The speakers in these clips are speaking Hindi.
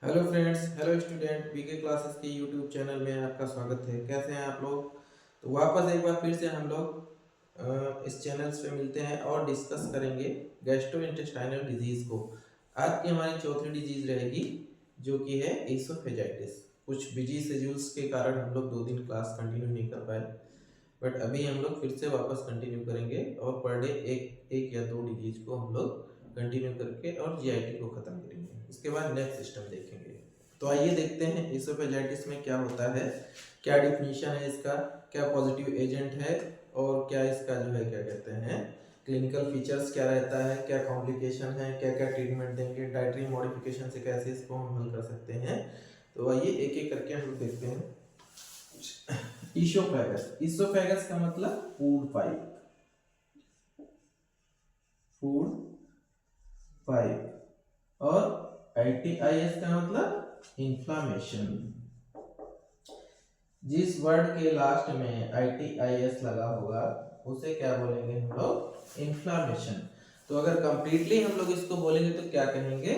Hello friends, hello student, BK classes के यूट्यूब चैनल में आपका स्वागत है। कैसे हैं आप लोग? तो वापस एक बार फिर से हम लोग इस चैनल्स पे मिलते हैं और डिस्कस करेंगे गैस्ट्रोइंटेस्टाइनल डिजीज़ को। आज की हमारी चौथी डिजीज़ रहेगी जो कि है ईसोफेजाइटिस। कुछ बिजी शेड्यूल्स के कारण हम लोग 2 दिन क्लास कंटिन्यू नहीं कर पाए, बट अभी हम लोग फिर से वापस कंटिन्यू करेंगे और पर डे एक एक या 2 डिजीज को हम लोग कंटिन्यू करके और जीआईटी को ख़त्म करेंगे। उसके बाद नेक्स्ट सिस्टम देखेंगे। तो आइए देखते हैं इसोफेजाइटिस में क्या होता है, क्या डिफिनीशन है इसका, क्या पॉजिटिव एजेंट है और क्या इसका जो है क्या कहते हैं क्लिनिकल फीचर्स क्या रहता है, क्या कॉम्प्लिकेशन है, क्या क्या ट्रीटमेंट देंगे, डाइटरी मॉडिफिकेशन से कैसे इसको हम हल कर सकते हैं। तो आइए एक एक करके हम लोग देखते हैं। ईसोफेगस, ईसोफेगस का मतलब फूड पाइप, फूड पाइप। और आईटीआईएस का मतलब इन्फ्लामेशन। जिस वर्ड के लास्ट में आईटीआईएस लगा होगा उसे क्या बोलेंगे हम लोग? इन्फ्लामेशन। तो अगर कंप्लीटली हम लोग इसको बोलेंगे तो क्या कहेंगे?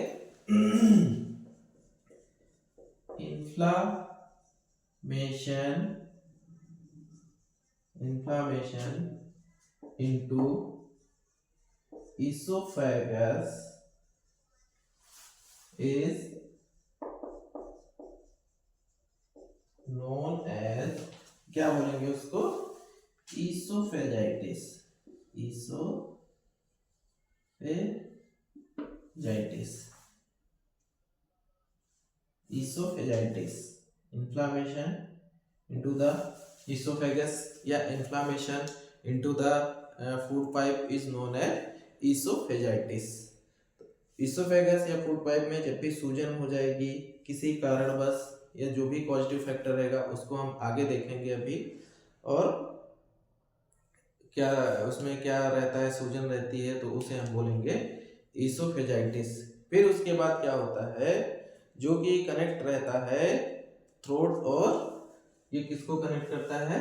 Inflammation, inflammation into esophagus is known as, क्या बोलेंगे उसको? esophagitis, esophagitis, esophagitis, inflammation into the esophagus या inflammation into the food pipe is known as esophagitis। Oesophagus या फूड पाइप में जब भी सूजन हो जाएगी किसी कारणवश या जो भी पॉजिटिव फैक्टर रहेगा उसको हम आगे देखेंगे अभी। और क्या उसमें क्या रहता है, सूजन रहती है तो उसे हम बोलेंगे इसोफेजाइटिस। फिर उसके बाद क्या होता है, जो कि कनेक्ट रहता है थ्रोट और, ये किसको कनेक्ट करता है?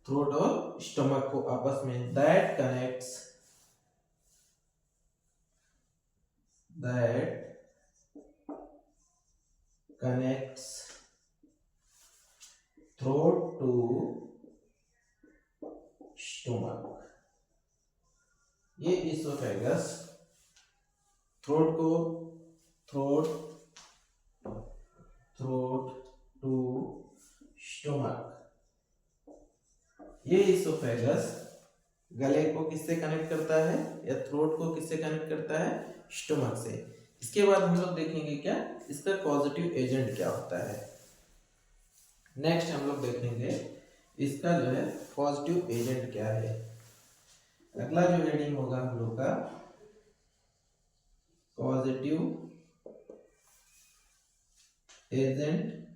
थ्रोट और स्टमक को आपस में। That connects, throat to stomach. ये इसोफेगस थ्रोट को, थ्रोट थ्रोट टू स्टमक, ये इसोफेगस गले को किससे कनेक्ट करता है या थ्रोट को किससे कनेक्ट करता है? स्टमक से। इसके बाद हम लोग देखेंगे क्या इसका पॉजिटिव एजेंट क्या होता है। नेक्स्ट हम लोग देखेंगे इसका जो है पॉजिटिव एजेंट क्या है। अगला जो हेडिंग होगा हम लोग का पॉजिटिव एजेंट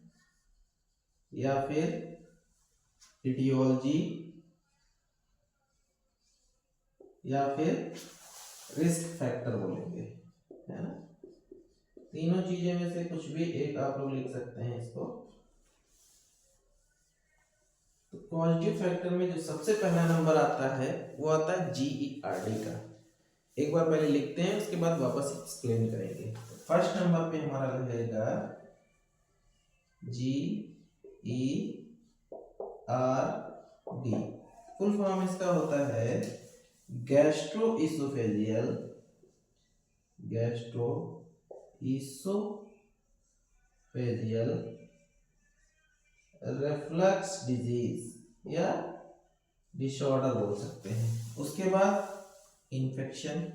या फिर इटियोलॉजी या फिर रिस्क फैक्टर बोलेंगे, है ना। तीनों चीजें में से कुछ भी एक आप लोग लिख सकते हैं इसको। तो पॉजिटिव फैक्टर में जो सबसे पहला नंबर आता है वो आता है जीईआरडी का। एक बार पहले लिखते हैं उसके बाद वापस एक्सप्लेन करेंगे। तो फर्स्ट नंबर पे हमारा रहेगा GERD। फुल फॉर्म इसका होता है gastro oesophageal, gastro oesophageal reflux disease या डिसऑर्डर बोल सकते हैं। उसके बाद इन्फेक्शन,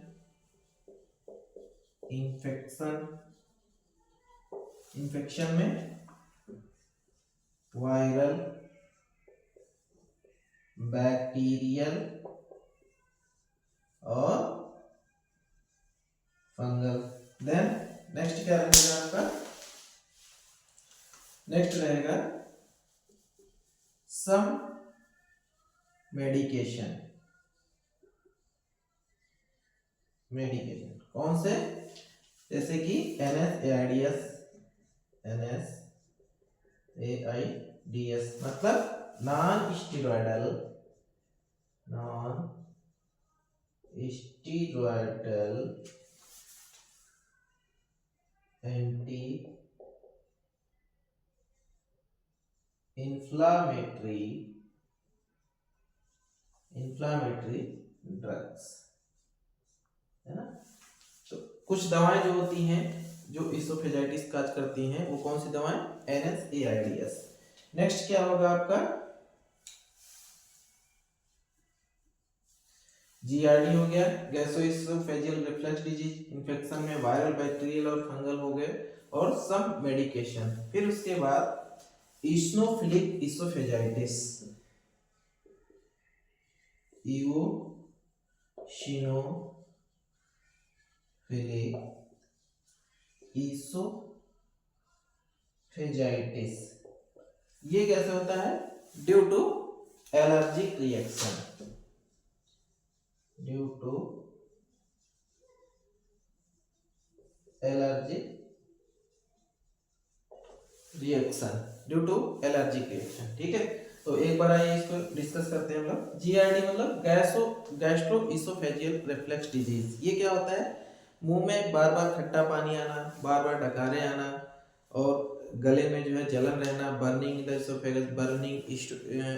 इन्फेक्शन में वायरल, बैक्टीरियल और फंगल। देन नेक्स्ट क्या रहेगा आपका? नेक्स्ट रहेगा सम मेडिकेशन, कौन से? जैसे कि NSAIDs, मतलब non steroidal anti inflammatory drugs, है ना। तो कुछ दवाएं जो होती हैं जो इसोफेजाइटिस काज करती हैं, वो कौन सी दवाएं? NSAIDs। नेक्स्ट क्या होगा आपका? GERD हो गया, गैस्ट्रोइसोफेजियल रिफ्लक्स डिजीज, इन्फेक्शन में वायरल, बैक्टीरियल और फंगल हो गए, और सम मेडिकेशन। फिर उसके बाद इस्नोफिलिक इसोफेजाइटिस, इओसिनोफिलिक इसोफेजाइटिस, ये कैसे होता है? Due to allergic reaction, due to allergic reaction, ठीक है। तो एक बार आइए इसको डिस्कस करते हैं हम लोग। जीआरडी मतलब गैस्ट्रो इसोफेजियल रिफ्लक्स डिजीज। ये क्या होता है? मुंह में बार बार खट्टा पानी आना, बार बार डकारे आना, और गले में जो है जलन रहना, burning the oesophagus, burning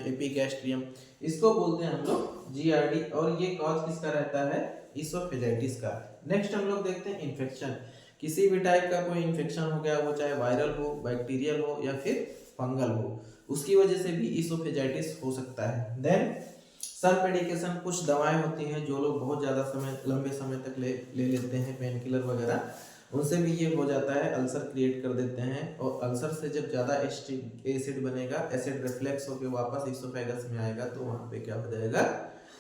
epigastrium, इसको बोलते हैं हम लोग जीआरडी। और ये कॉज किसका रहता है? इसोफेजाइटिस का। नेक्स्ट हम लोग देखते हैं इन्फेक्शन। किसी भी टाइप का कोई इन्फेक्शन हो गया, वो चाहे वायरल हो, बैक्टीरियल हो या फिर फंगल हो, उसकी वजह से भी इसोफेजाइटिस हो सकता है। देन सम मेडिकेशन, कुछ दवाएं होती हैं जो लोग बहुत ज़्यादा समय, लंबे समय तक ले लेते हैं, पेन किलर वगैरह, उनसे भी ये हो जाता है, अल्सर क्रिएट कर देते हैं। और अल्सर से जब ज़्यादा एसिड बनेगा, एसिड रिफ्लेक्स होकर वापस इसोफेगस में आएगा, तो वहाँ पे क्या हो जाएगा?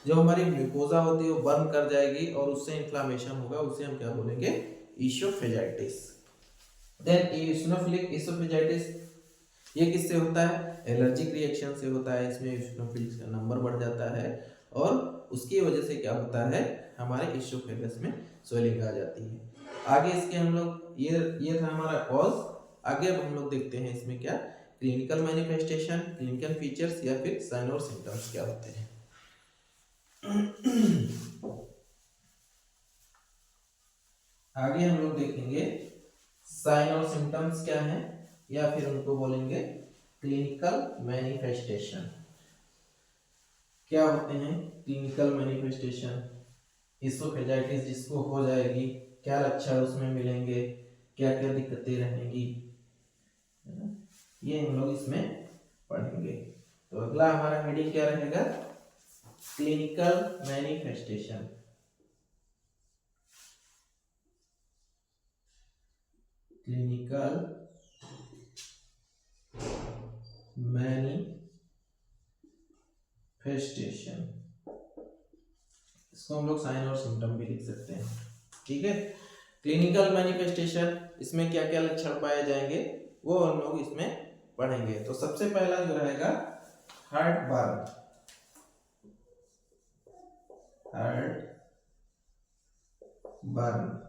जो हमारी ग्लूकोजा होती है वो बर्न कर जाएगी और उससे इन्फ्लामेशन होगा, उसे हम क्या बोलेंगे? इसोफेजाइटिस। देन इओसिनोफिलिक इसोफेजाइटिस, ये किससे होता है? एलर्जिक रिएक्शन से होता है। इसमें इओसिनोफिल्स का नंबर बढ़ जाता है और उसकी वजह से क्या होता है? हमारे इसोफेगस में स्वेलिंग आ जाती है। आगे इसके हम लोग, ये था हमारा कॉज। आगे अब हम लोग देखते हैं इसमें क्या क्लिनिकल मैनिफेस्टेशन, क्लिनिकल फीचर्स या फिर साइन और सिम्टम्स क्या होते हैं। आगे हम लोग देखेंगे साइन और सिम्टम्स क्या हैं, या फिर उनको बोलेंगे क्लिनिकल मैनिफेस्टेशन। क्या होते हैं क्लिनिकल मैनिफेस्टेशन? इसोफेजाइटिस जिसको हो जाएगी, क्या लक्षण उसमें मिलेंगे, क्या क्या दिक्कतें रहेंगी, है ना, ये हम लोग इसमें पढ़ेंगे। तो अगला हमारा हेडिंग क्या रहेगा? Clinical manifestation. क्लिनिकल मैनिफेस्टेशन, इसको हम लोग साइन और सिम्टम भी लिख सकते हैं, ठीक है। क्लिनिकल मैनिफेस्टेशन, इसमें क्या क्या लक्षण पाए जाएंगे वो हम लोग इसमें पढ़ेंगे। तो सबसे पहला जो रहेगा heart burn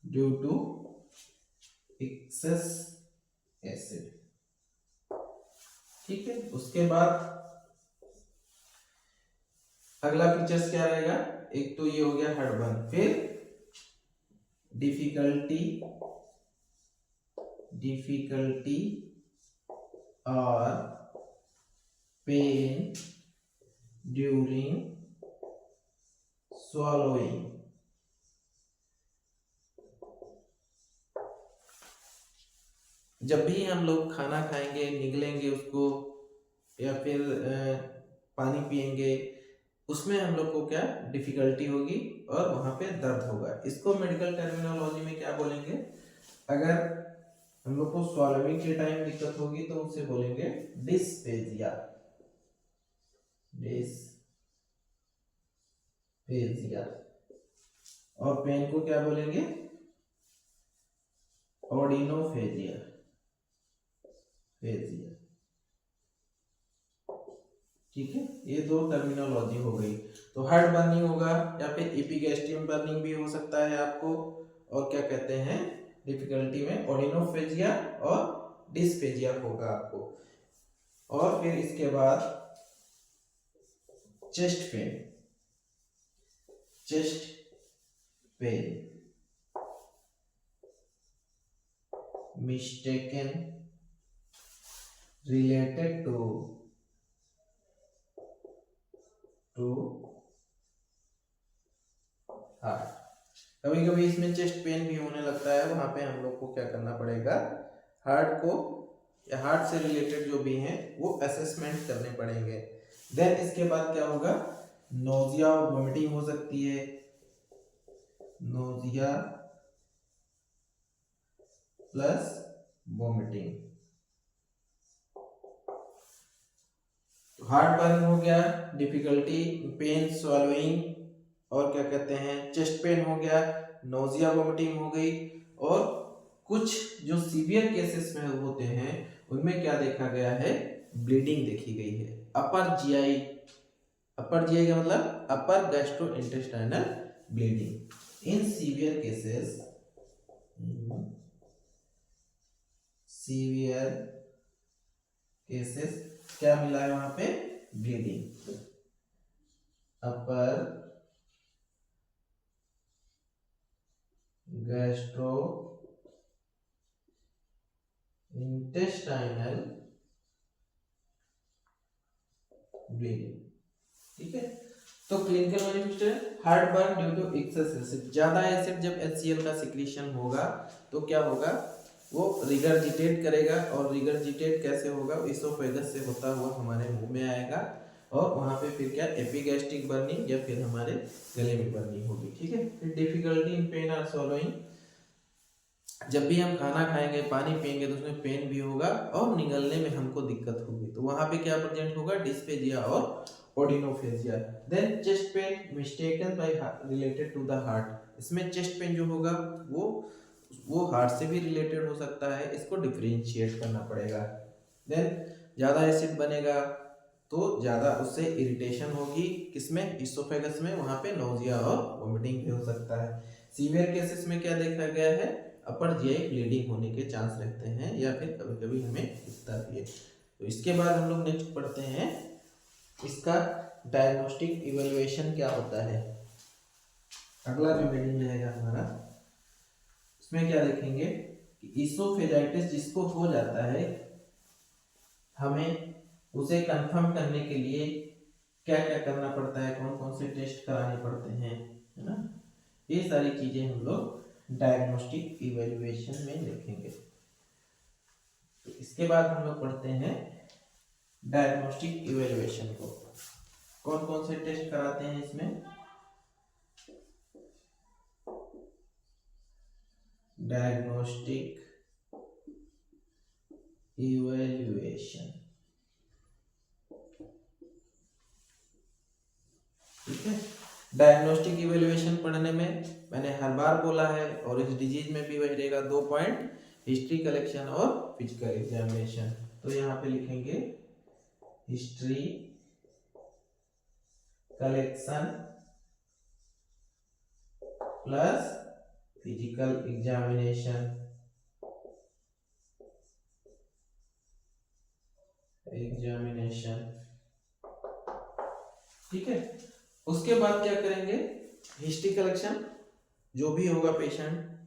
due to excess acid, ठीक है। उसके बाद अगला फीचर्स क्या रहेगा? एक तो ये हो गया हार्ट बर्न, फिर डिफिकल्टी और पेन ड्यूरिंग swallowing, जब भी हम लोग खाना खाएंगे, निगलेंगे उसको, या फिर पानी पिएंगे, उसमें हम लोग को क्या डिफिकल्टी होगी और वहां पे दर्द होगा। इसको मेडिकल टर्मिनोलॉजी में क्या बोलेंगे? अगर हम लोग को स्वॉलोइंग के टाइम दिक्कत होगी तो उसे बोलेंगे डिस्पेजिया। और पेन को क्या बोलेंगे? ऑडिनोफेजिया। ठीक है, ये दो टर्मिनोलॉजी हो गई। तो हार्ट बर्निंग होगा या फिर एपिगैस्ट्रियम बर्निंग भी हो सकता है आपको, और क्या कहते हैं डिफिकल्टी में ऑडिनोफेजिया और डिस्पेजिया होगा आपको। और फिर इसके बाद chest pain mistaken related to heart. कभी कभी इसमें चेस्ट पेन भी होने लगता है, वहां पे हम लोग को क्या करना पड़ेगा, हार्ट को या हार्ट से रिलेटेड जो भी हैं वो असेसमेंट करने पड़ेंगे। देन इसके बाद क्या होगा, नोजिया और वोमिटिंग हो सकती है, nausea plus vomiting. Heart burn हो गया, डिफिकल्टी पेन स्वॉलोइंग, और क्या कहते हैं चेस्ट पेन हो गया, नोजिया वोमिटिंग हो गई, और कुछ जो सीवियर केसेस में होते हैं उनमें क्या देखा गया है, ब्लीडिंग देखी गई है। अपर जीआई का मतलब upper gastrointestinal bleeding. In severe cases क्या मिला है वहां पे, bleeding. Upper gastro intestinal bleeding, ठीक है। तो clinical manifestation, heart burn due to excess acid, ज्यादा एसिड जब HCl का सिक्रीशन होगा तो क्या होगा, वो रिगर्जिटेट करेगा, और रिगर्जिटेट कैसे होगा, इसोफेगस से होता हुआ हमारे मुंह में आएगा, और वहां पे फिर क्या एपिगैस्ट्रिक बर्निंग या फिर हमारे गले में बर्निंग होगी, ठीक है। फिर डिफिकल्टी इन पेन और swallowing, जब भी हम खाना खाएंगे पानी पिएंगे तो उसमें पेन भी होगा और निगलने में हमको दिक्कत होगी, तो वहां पे क्या प्रेजेंट होगा, डिस्पेजिया और odynophagia. Then chest pain mistaken by related to the heart, इसमें चेस्ट पेन जो होगा वो हार्ट से भी रिलेटेड हो सकता है, इसको डिफरेंशिएट करना पड़ेगा। देन ज़्यादा एसिड बनेगा तो ज़्यादा उससे इरिटेशन होगी, किसमें, इसोफेगस में, वहाँ पे नोजिया और वोमिटिंग भी हो सकता है। सीवियर केसेस में क्या देखा गया है, अपर जीआई ब्लीडिंग होने के चांस रहते हैं, या फिर कभी कभी हमें दिखता भी है। तो इसके बाद हम लोग नेक्स्ट पढ़ते हैं इसका डायग्नोस्टिक इवैल्यूएशन क्या होता है। अगला जो मीनिंग रहेगा हमारा, इसमें क्या देखेंगे कि इसोफेजाइटिस जिसको हो जाता है, हमें उसे कंफर्म करने के लिए क्या क्या करना पड़ता है, कौन कौन से टेस्ट कराने पड़ते हैं, है ना। ये सारी चीजें हम लोग डायग्नोस्टिक इवैल्यूएशन में देखेंगे। तो इसके बाद हम लोग पढ़ते हैं डायग्नोस्टिक इवैल्यूएशन को, कौन कौन से टेस्ट कराते हैं इसमें। डायग्नोस्टिक इवैल्यूएशन, ठीक है। डायग्नोस्टिक इवैल्यूएशन पढ़ने में मैंने हर बार बोला है, और इस डिजीज में भी वही रहेगा, 2 पॉइंट, हिस्ट्री कलेक्शन और फिजिकल एग्जामिनेशन। तो यहाँ पे लिखेंगे history collection plus physical examination, ठीक है। उसके बाद क्या करेंगे, हिस्ट्री कलेक्शन, जो भी होगा पेशेंट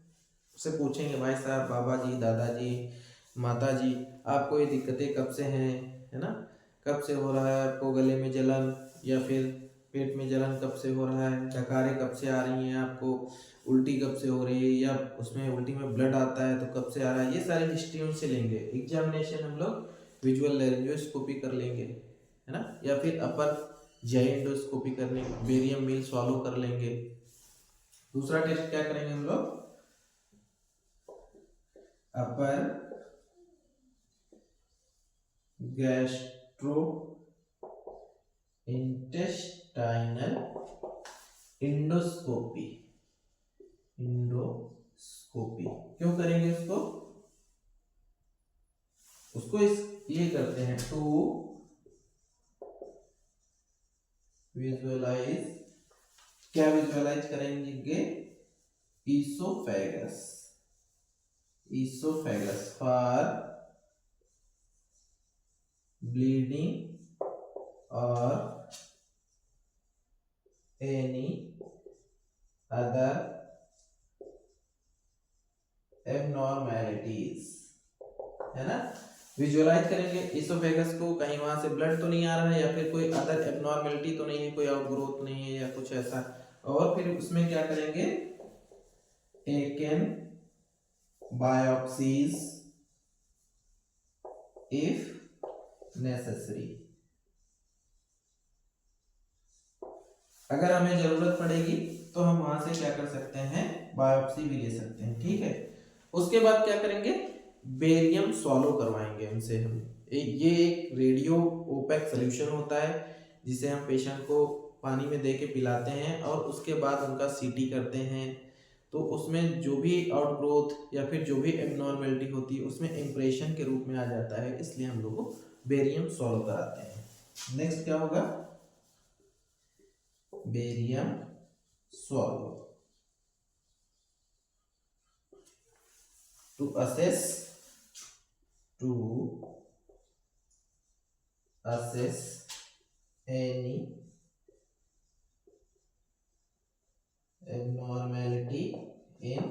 उससे पूछेंगे, भाई साहब, बाबा जी, दादाजी, माता जी, आपको ये दिक्कतें कब से हैं, है ना, कब से हो रहा है आपको गले में जलन, या फिर पेट में जलन कब से हो रहा है, डकारें कब से आ रही हैं आपको, उल्टी कब से हो रही है, या उसमें उल्टी में ब्लड आता है तो कब से आ रहा है, ये सारी हिस्ट्री उनसे लेंगे। एग्जामिनेशन हम लोग विजुअल लैरिंगोस्कोपी कर लेंगे, है ना, या फिर अपर जीआई एंडोस्कोपी करने, बेरियम मील सॉल्व कर लेंगे। दूसरा टेस्ट क्या करेंगे हम लोग, अपर गैस्ट्रो इंटेस्टाइनल इंडोस्कोपी, क्यों करेंगे उसको, ये करते हैं टू विजुअलाइज, क्या विजुअलाइज करेंगे, ईसोफेगस फॉर ब्लीडिंग और एनी अदर abnormalities, है ना। विजुअलाइज करेंगे इसोफेगस को, कहीं वहां से ब्लड तो नहीं आ रहा है या फिर कोई अदर एबनॉर्मेलिटी तो नहीं है, कोई आउटग्रोथ नहीं है या कुछ ऐसा। और फिर उसमें क्या करेंगे, टेकन बायोप्सीज इफ नेसेसरी, अगर हमें जरूरत पड़ेगी तो हम वहां से क्या कर सकते हैं, बायोप्सी भी ले सकते हैं, ठीक है। उसके बाद क्या करेंगे, बेरियम सॉलो करवाएंगे उनसे हम। ये एक रेडियो ओपेक सोल्यूशन होता है जिसे हम पेशेंट को पानी में दे के पिलाते हैं और उसके बाद उनका सीटी करते हैं। तो उसमें जो भी आउटग्रोथ या फिर जो भी एबनॉर्मेलिटी होती है उसमें इम्प्रेशन के रूप में आ जाता है, इसलिए हम लोग बेरियम सॉलो कराते हैं। नेक्स्ट क्या होगा, barium सॉलो to assess any abnormality in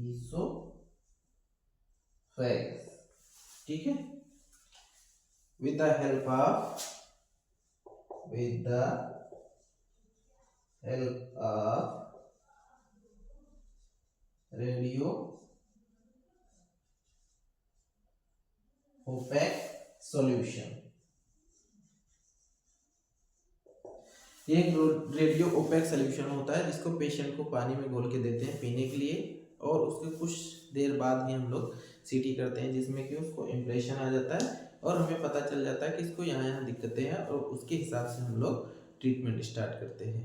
esophagus, ठीक है। with the help of radio OPEC solution. ये एक रेडियो ओपेक सॉल्यूशन होता है जिसको पेशेंट को पानी में घोल के देते हैं पीने के लिए, और उसके कुछ देर बाद ही हम लोग सीटी करते हैं जिसमें कि उसको इम्प्रेशन आ जाता है और हमें पता चल जाता है कि इसको यहाँ यहाँ दिक्कतें हैं और उसके हिसाब से हम लोग ट्रीटमेंट स्टार्ट करते हैं।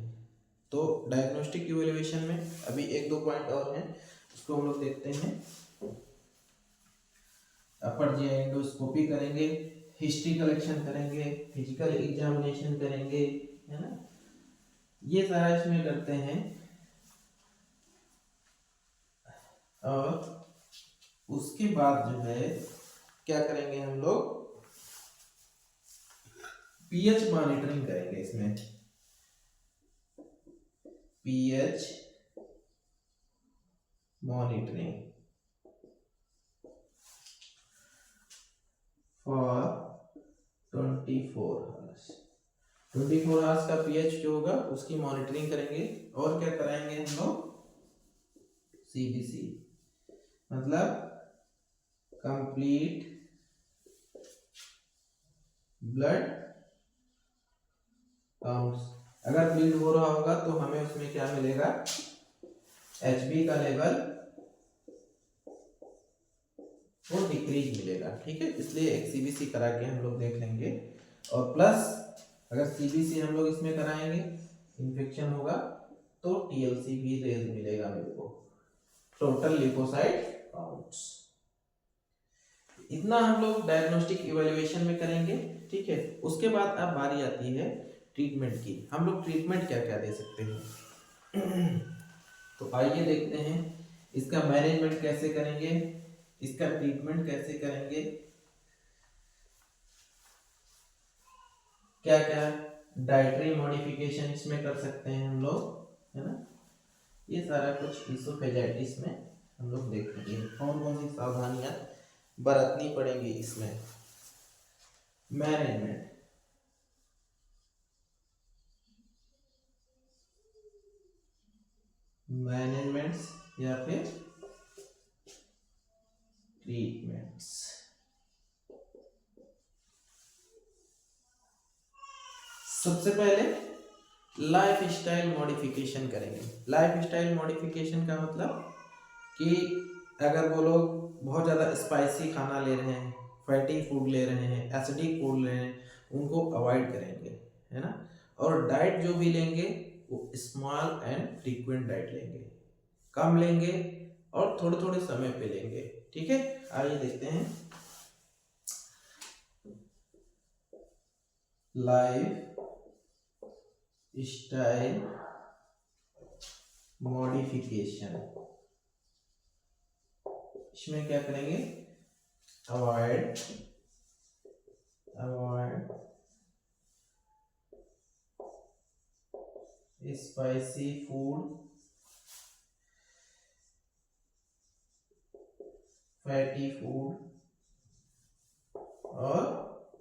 तो डायग्नोस्टिक इवैल्यूएशन में अभी एक दो पॉइंट और हैं, उसको हम लोग देखते हैं। अपर जी एंडोस्कोपी करेंगे, हिस्ट्री कलेक्शन करेंगे, फिजिकल एग्जामिनेशन करेंगे, है ना, ये सारा इसमें करते हैं। और उसके बाद जो है क्या करेंगे, हम लोग पीएच मॉनिटरिंग करेंगे इसमें, पीएच मॉनिटरिंग फॉर 24 आवर्स का पीएच जो होगा उसकी मॉनिटरिंग करेंगे। और क्या कराएंगे हम लोग, सीबीसी, मतलब कंप्लीट ब्लड काउंट्स। अगर ब्लीड हो रहा होगा तो हमें उसमें क्या मिलेगा, एचबी का लेवल वो डिक्रीज मिलेगा, ठीक है। इसलिए एक सीबीसी करा के हम लोग देख लेंगे। और प्लस अगर सीबीसी हम लोग इसमें कराएंगे, इन्फेक्शन होगा तो टीएलसी भी रेज मिलेगा मेरे को, टोटल लिपोसाइट काउंट्स। इतना हम लोग डायग्नोस्टिक इवैल्यूएशन में करेंगे, ठीक है। उसके बाद अब बारी आती है ट्रीटमेंट की। हम लोग ट्रीटमेंट क्या क्या दे सकते हैं तो आइए देखते हैं इसका मैनेजमेंट कैसे करेंगे, इसका ट्रीटमेंट कैसे करेंगे, क्या क्या डाइटरी मॉडिफिकेशन इसमें कर सकते हैं हम लोग, है ना। ये सारा कुछ इसोफेजाइटिस में हम लोग देखेंगे, कौन कौन सी सावधानियां बरतनी पड़ेंगी इसमें। मैनेजमेंट्स या फिर ट्रीटमेंट्स। सबसे पहले लाइफ स्टाइल मॉडिफिकेशन करेंगे। लाइफ स्टाइल मॉडिफिकेशन का मतलब कि अगर वो लोग बहुत ज़्यादा स्पाइसी खाना ले रहे हैं, फैटी फूड ले रहे हैं, एसिडिक फूड ले रहे हैं, उनको अवॉइड करेंगे, है ना। और डाइट जो भी लेंगे वो स्मॉल एंड फ्रीक्वेंट डाइट लेंगे, कम लेंगे और थोड़े थोड़े समय पे लेंगे, ठीक है। आइए देखते हैं लाइफ स्टाइल मॉडिफिकेशन। इसमें क्या करेंगे, avoid spicy food, fatty food और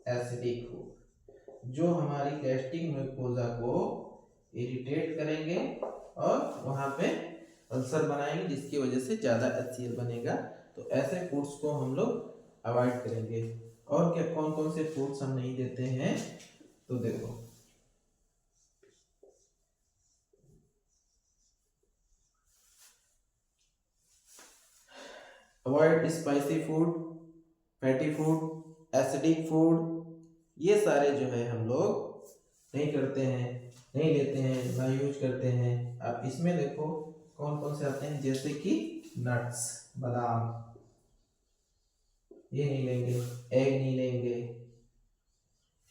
एसिडिक फूड जो हमारी गैस्ट्रिक म्यूकोजा को इरिटेट करेंगे और वहां पे अल्सर बनाएंगे, जिसकी वजह से ज़्यादा HCl बनेगा। तो ऐसे फूड्स को हम लोग अवॉइड करेंगे। और क्या कौन कौन से फूड्स हम नहीं देते हैं, तो देखो avoid spicy food, fatty food, acidic food, ये सारे जो है हम लोग नहीं करते हैं, नहीं लेते हैं, ना यूज करते हैं। अब इसमें देखो कौन कौन से आते हैं, जैसे कि नट्स, बादाम, ये नहीं लेंगे, एग नहीं लेंगे,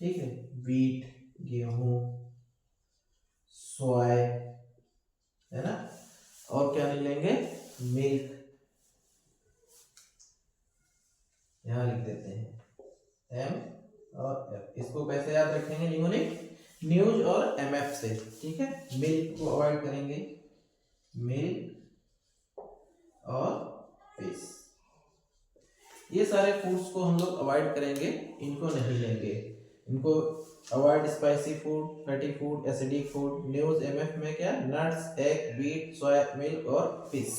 ठीक है, व्हीट, गेहूं, सोया, है ना, और क्या नहीं लेंगे, मिल्क, यहाँ लिख देते हैं एम और एफ। इसको कैसे याद रखेंगे, निमोनिक न्यूज और MF से, ठीक है। मिल्क को अवॉइड करेंगे, मिल्क और फिश, ये सारे फूड्स को हम लोग अवॉइड करेंगे, इनको नहीं लेंगे। इनको avoid spicy food, fatty food, acidic food. News MF में क्या, nuts, egg, wheat, soya milk और फिश।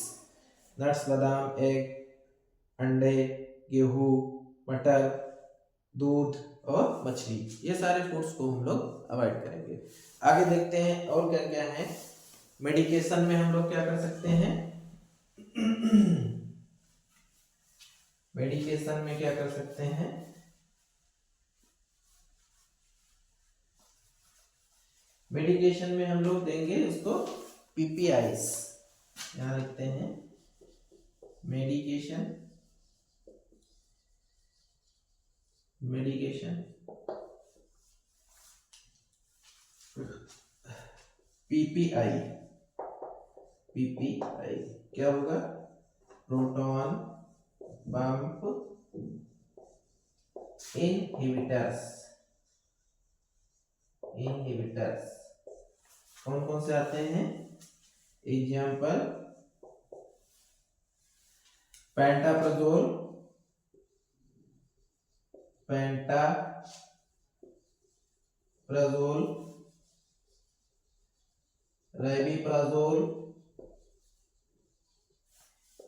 नट्स, बादाम, एग, अंडे, गेहूं, मटर, दूध और मछली, ये सारे फूड्स को हम लोग अवॉइड करेंगे। आगे देखते हैं और क्या क्या है। मेडिकेशन में हम लोग क्या कर सकते हैं मेडिकेशन में क्या कर सकते हैं, मेडिकेशन में हम लोग देंगे उसको PPIs, यहाँ लिखते हैं मेडिकेशन, PPI क्या होगा, प्रोटॉन पंप इनहिबिटर्स। कौन कौन से आते हैं, एग्जाम्पल पेंटाप्राजोल, रेबिप्राजोल,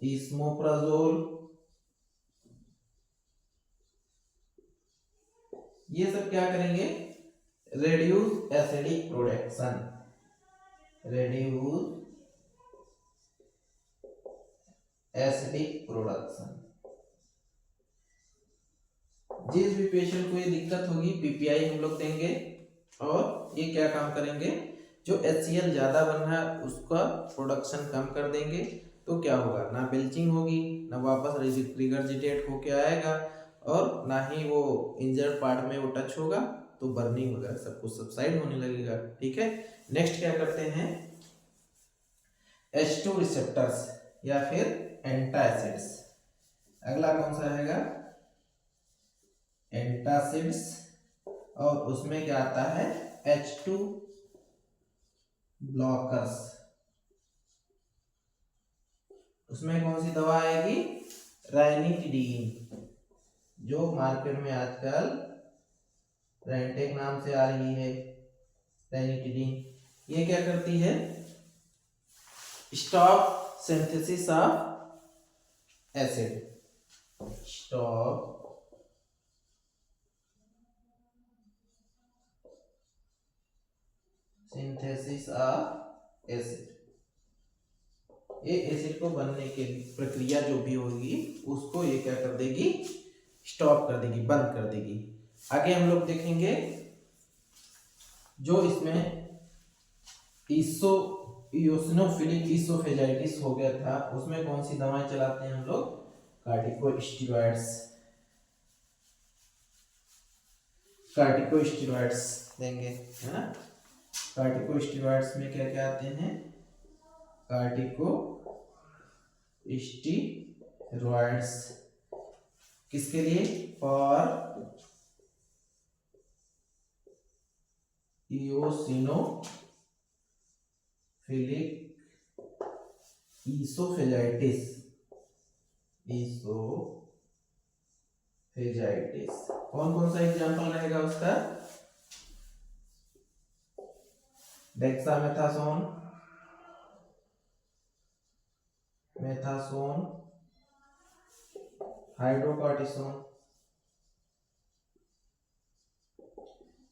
इसमोप्राजोल, ये सब क्या करेंगे, रेड्यूस एसिडिक प्रोडक्शन, जिस भी पेशेंट को ये दिक्कत होगी PPI हम लोग देंगे। और ये क्या काम करेंगे, जो HCl ज्यादा बन रहा है उसका प्रोडक्शन कम कर देंगे। तो क्या होगा, ना बिल्चिंग होगी, ना वापस रिगर्जिटेट होके आएगा, और ना ही वो इंजर्ड पार्ट में वो टच होगा, तो बर्निंग वगैरह सब कुछ सबसाइड होने लगेगा, ठीक है। नेक्स्ट क्या करते हैं, H2 रिसेप्टर्स या फिर एंटासिड्स। अगला कौन सा रहेगा, एंटासिड्स, और उसमें क्या आता है, H2 ब्लॉकर्स। उसमें कौन सी दवा आएगी, राइनिटिडीन, जो मार्केट में आजकल रेंटेक नाम से आ रही है, राइनिटिडीन। ये क्या करती है, stop synthesis of acid, synthesis of acid, ये एसिड को बनने की प्रक्रिया जो भी होगी उसको ये क्या कर देगी, स्टॉप कर देगी, बंद कर देगी। आगे हम लोग देखेंगे जो इसमें इयोसिनोफिलिक ईसोफेजाइटिस हो गया था, उसमें कौन सी दवाएं चलाते हैं हम लोग, कार्टिकोस्टेरॉइड्स देंगे, है ना। कार्टिकोस्टेरॉइड्स में क्या क्या आते हैं, कार्टिकोस्टेरॉइड्स किसके लिए, फॉर इयोसिनोफिलिक ईसोफेजाइटिस, इसोफेजाइटिस। कौन कौन सा एग्जाम्पल रहेगा उसका? Dexamethasone, methasone, hydrocortisone.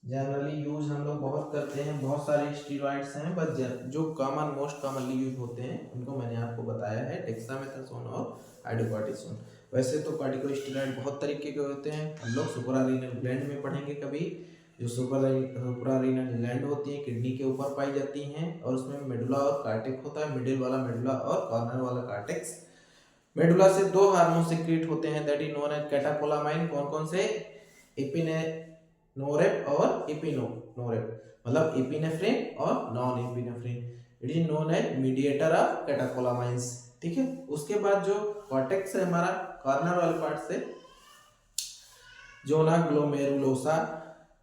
Generally use हम लोग बहुत करते हैं, बहुत सारे स्टीरॉइड्स हैं, बट जो कॉमन मोस्ट कॉमनली यूज होते हैं उनको मैंने आपको बताया है, डेक्सामेथासोन और हाइड्रोकॉर्टिसोन। वैसे तो कॉर्टिकोस्टेरॉइड बहुत तरीके के होते हैं, हम लोग सुप्रारीनल ग्लैंड में पढ़ेंगे कभी। जो सुप्रारीनल ग्लैंड होती है किडनी के ऊपर पाई जाती हैं, और उसमें मेडुला और कार्टेक्स होता है, मिडिल वाला मेडुला और कॉर्नर वाला कार्टेक्स। मेडुला से दो हार्मोन सिक्रीट होते हैं, that is known as catecholamine. कौन कौन से? एपिनेफ्रिन और एपिनोरेप, मतलब एपिनेफ्रिन और non epinephrine. It is known as mediator of catecholamines. ठीक है। उसके बाद जो कॉर्टेक्स है हमारा, कॉर्नर वाले पार्ट से जोना ग्लोमेरुलोसा,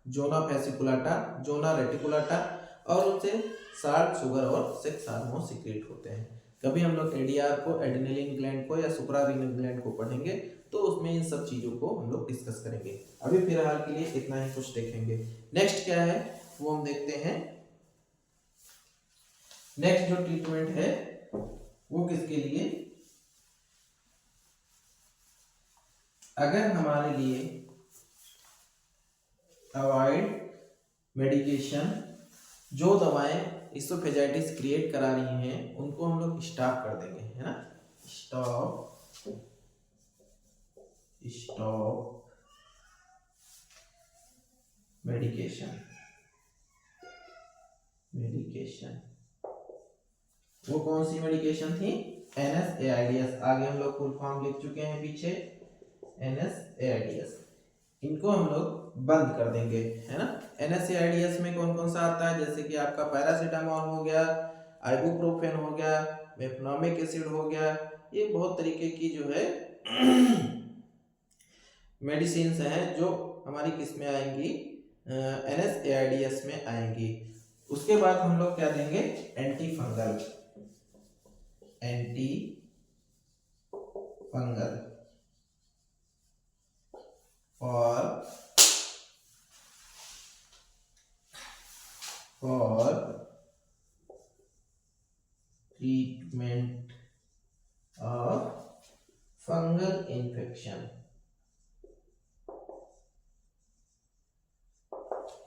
जोना फेसिकुलाटा, जोना रेटिकुलाटा, और उनसे साल्ट, शुगर और सेक्स हार्मोन सिक्रीट होते हैं। कभी हम लोग एडीआर को, एड्रेनलिन ग्लैंड को या सुप्रारीनल ग्लैंड को पढ़ेंगे तो उसमें इन सब चीजों को हम लोग डिस्कस करेंगे। अभी फिलहाल के लिए इतना ही कुछ देखेंगे। नेक्स्ट क्या है वो हम देखते हैं। नेक्स्ट जो ट्रीटमेंट है वो किसके लिए? अगर हमारे लिए अवॉइड मेडिकेशन, जो दवाएं इसोफेजाइटिस क्रिएट करा रही हैं उनको हम लोग स्टॉप कर देंगे, है ना। Stop medication. वो कौन सी मेडिकेशन थी? NSAIDs। आगे हम लोग फुल फॉर्म लिख चुके हैं पीछे, NSAIDs। इनको हम लोग बंद कर देंगे, है ना। NSAIDs में कौन कौन सा आता है? जैसे कि आपका पैरासीटामोल हो गया, आइबुप्रोफेन हो गया, मेफेनोमिक एसिड हो गया। ये बहुत तरीके की जो है मेडिसिन हैं जो हमारी किस में आएंगी? NSAIDs में आएंगी। उसके बाद हम लोग क्या देंगे? Anti fungal for treatment of fungal infection.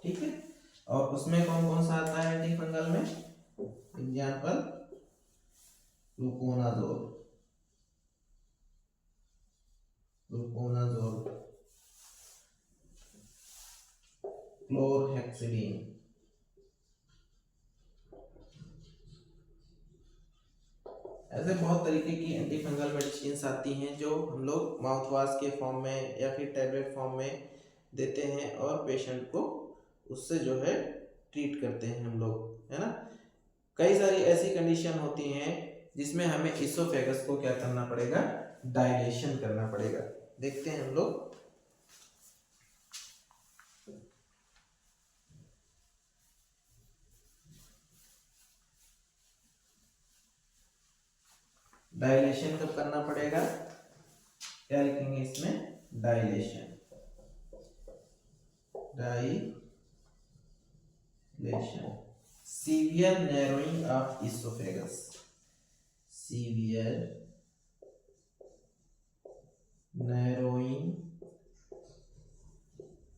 ठीक है। और उसमें कौन कौन सा आता है एंटी फंगल में? Example, fluconazole, chlorhexidine. ऐसे बहुत तरीके की एंटी फंगल मेडिसिन आती हैं जो हम लोग माउथ वॉश के फॉर्म में या फिर टैबलेट फॉर्म में देते हैं, और पेशेंट को उससे जो है ट्रीट करते हैं हम लोग, है ना। कई सारी ऐसी कंडीशन होती हैं जिसमें हमें इसोफेगस को क्या करना पड़ेगा? डायलेशन करना पड़ेगा। देखते हैं हम लोग। डायलेशन कब करना पड़ेगा? क्या लिखेंगे इसमें? Dilation. Severe narrowing of oesophagus, severe narrowing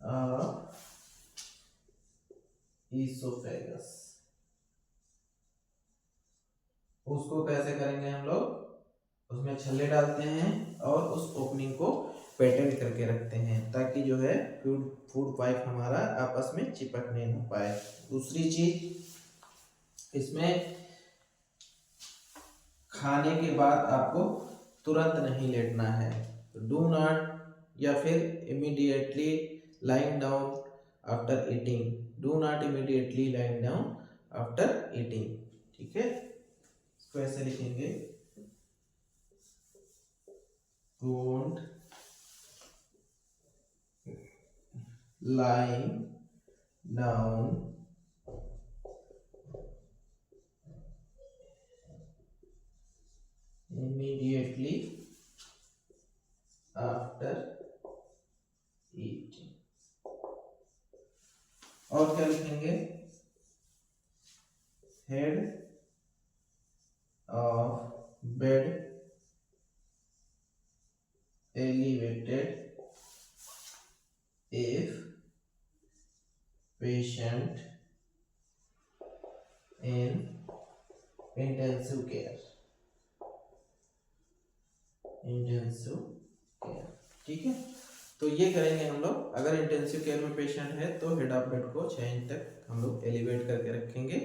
of oesophagus. उसको कैसे करेंगे हम लोग? उसमें छल्ले डालते हैं और उस ओपनिंग को पैटर्न करके रखते हैं ताकि जो है फूड पाइप हमारा आपस में चिपकने न पाए। दूसरी चीज, इसमें खाने के बाद आपको तुरंत नहीं लेटना है, डू नॉट, या फिर immediately lying down after eating, do not immediately lying down after eating. ठीक है। इसको ऐसे लिखेंगे, don't lying down immediately of bed elevated if patient in intensive care। ठीक है, तो ये करेंगे हम लोग। अगर इंटेंसिव केयर में पेशेंट है तो हेड ऑफ बेड को 6 इंच तक हम लोग एलिवेट करके रखेंगे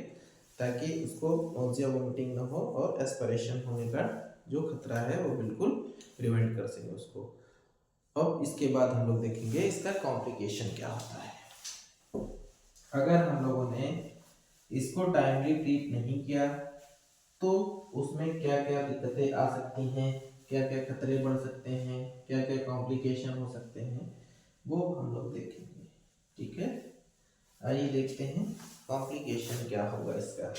ताकि उसको नोजिया वोमिटिंग ना हो और एस्पिरेशन होने का जो खतरा है वो बिल्कुल प्रिवेंट कर सके उसको। अब इसके बाद हम लोग देखेंगे इसका कॉम्प्लिकेशन क्या होता है। अगर हम लोगों ने इसको टाइमली ट्रीट नहीं किया तो उसमें क्या क्या दिक्कतें आ सकती हैं, क्या क्या खतरे बढ़ सकते हैं, क्या क्या कॉम्प्लिकेशन हो सकते हैं, वो हम लोग देखेंगे। ठीक है, आइए देखते हैं कॉम्प्लिकेशन क्या होगा इसका।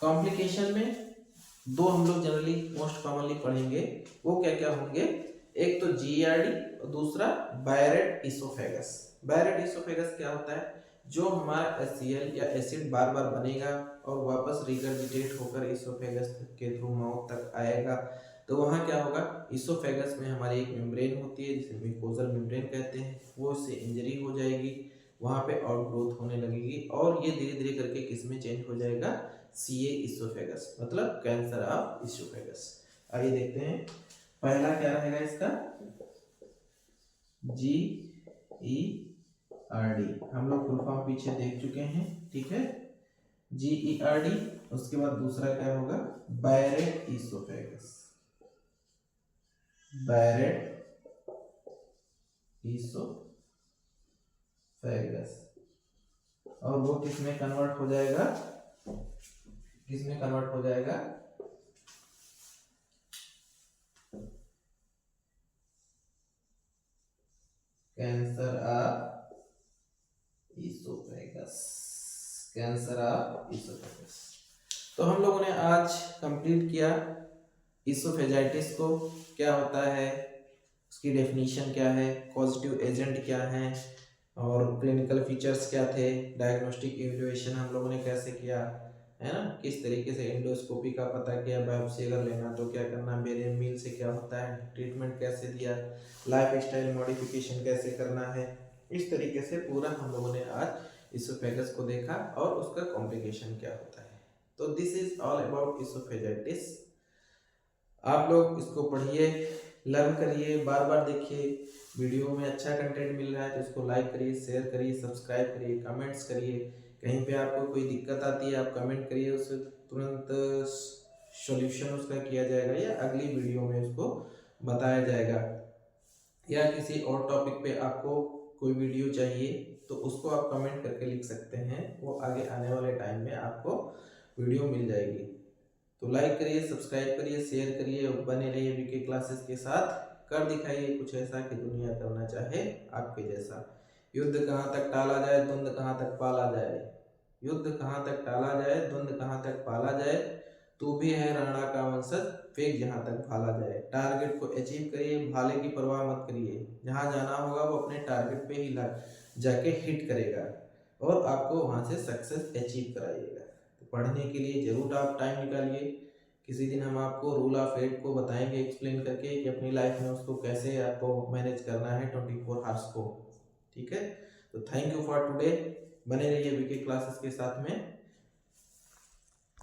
कॉम्प्लिकेशन में दो हम लोग जनरली मोस्ट कॉमनली पढ़ेंगे, वो क्या क्या होंगे। एक तो जीईआरडी और दूसरा बायरेट इसोफेगस। बायरेट इसोफेगस क्या होता है, जो हमारा एचसीएल या एसिड बार बार बनेगा और वापस रिगर्जिटेट होकर इसोफेगस के थ्रू माउथ तक आएगा। तो वहाँ क्या होगा, इसोफेगस में हमारी एक मेम्ब्रेन होती है जिसे म्यूकोजल मेम्ब्रेन कहते हैं, वो इससे इंजरी हो जाएगी, वहाँ पे आउट ग्रोथ होने लगेगी और ये धीरे धीरे करके किस में चेंज हो जाएगा, सीए इसोफेगस, मतलब कैंसर ऑफ इसोफेगस। आइए देखते हैं पहला क्या रहेगा इसका, जी ई आर डी। हम लोग फुल फॉर्म पीछे देख चुके हैं। ठीक है, जी ई आर डी। उसके बाद दूसरा क्या होगा, बायरेट इसोफेगस। बायरेट इसोफेगस, और वो किस में कन्वर्ट हो जाएगा, किस में कन्वर्ट हो जाएगा, cancer of oesophagus. Cancer of oesophagus. तो हम लोगों ने आज कंप्लीट किया इसोफेजाइटिस को, क्या होता है, उसकी डेफिनेशन क्या है, पॉजिटिव एजेंट क्या है और क्लिनिकल फीचर्स क्या थे, डायग्नोस्टिक इवैल्यूएशन हम लोगों ने कैसे किया है ना, किस तरीके से एंडोस्कोपी का पता किया, बायोप्सी अगर लेना तो क्या करना, बेरियम मील से क्या होता है, ट्रीटमेंट कैसे दिया, लाइफ स्टाइल मॉडिफिकेशन कैसे करना है। इस तरीके से पूरा हम लोगों ने आज इसोफेगस को देखा और उसका कॉम्प्लिकेशन क्या होता है। तो this is all about oesophagitis. आप लोग इसको पढ़िए, लर्न करिए, बार बार देखिए। वीडियो में अच्छा कंटेंट मिल रहा है तो इसको लाइक करिए, शेयर करिए, सब्सक्राइब करिए, कमेंट्स करिए। कहीं पे आपको कोई दिक्कत आती है आप कमेंट करिए, उसे तुरंत सॉल्यूशन उसका किया जाएगा या अगली वीडियो में उसको बताया जाएगा। या किसी और टॉपिक पे आपको कोई वीडियो चाहिए तो उसको आप कमेंट करके लिख सकते हैं, वो आगे आने वाले टाइम में आपको वीडियो मिल जाएगी। तो लाइक करिए, सब्सक्राइब करिए, शेयर करिए, बने रहिए बीके क्लासेस के साथ। कर दिखाइए कुछ ऐसा कि दुनिया करना चाहे आपके जैसा। युद्ध कहाँ तक टाला जाए, द्वंद कहाँ तक पाला जाए, युद्ध कहाँ तक टाला जाए, द्वंद कहाँ तक पाला जाए, तू भी है राणा का वंशज, फेंक जहाँ तक भाला जाए। टारगेट को अचीव करिए, भाले की परवाह मत करिए, जहाँ जाना होगा वो अपने टारगेट पे ही जाके हिट करेगा और आपको वहाँ से सक्सेस अचीव कराइएगा। पढ़ने के लिए जरूर आप टाइम निकालिए। किसी दिन हम आपको रूल ऑफ 8 को बताएंगे एक्सप्लेन करके कि अपनी लाइफ में उसको कैसे आपको मैनेज करना है 24 आवर्स को। ठीक है, तो थैंक यू फॉर टुडे। बने रहिए वीके क्लासेस के साथ में।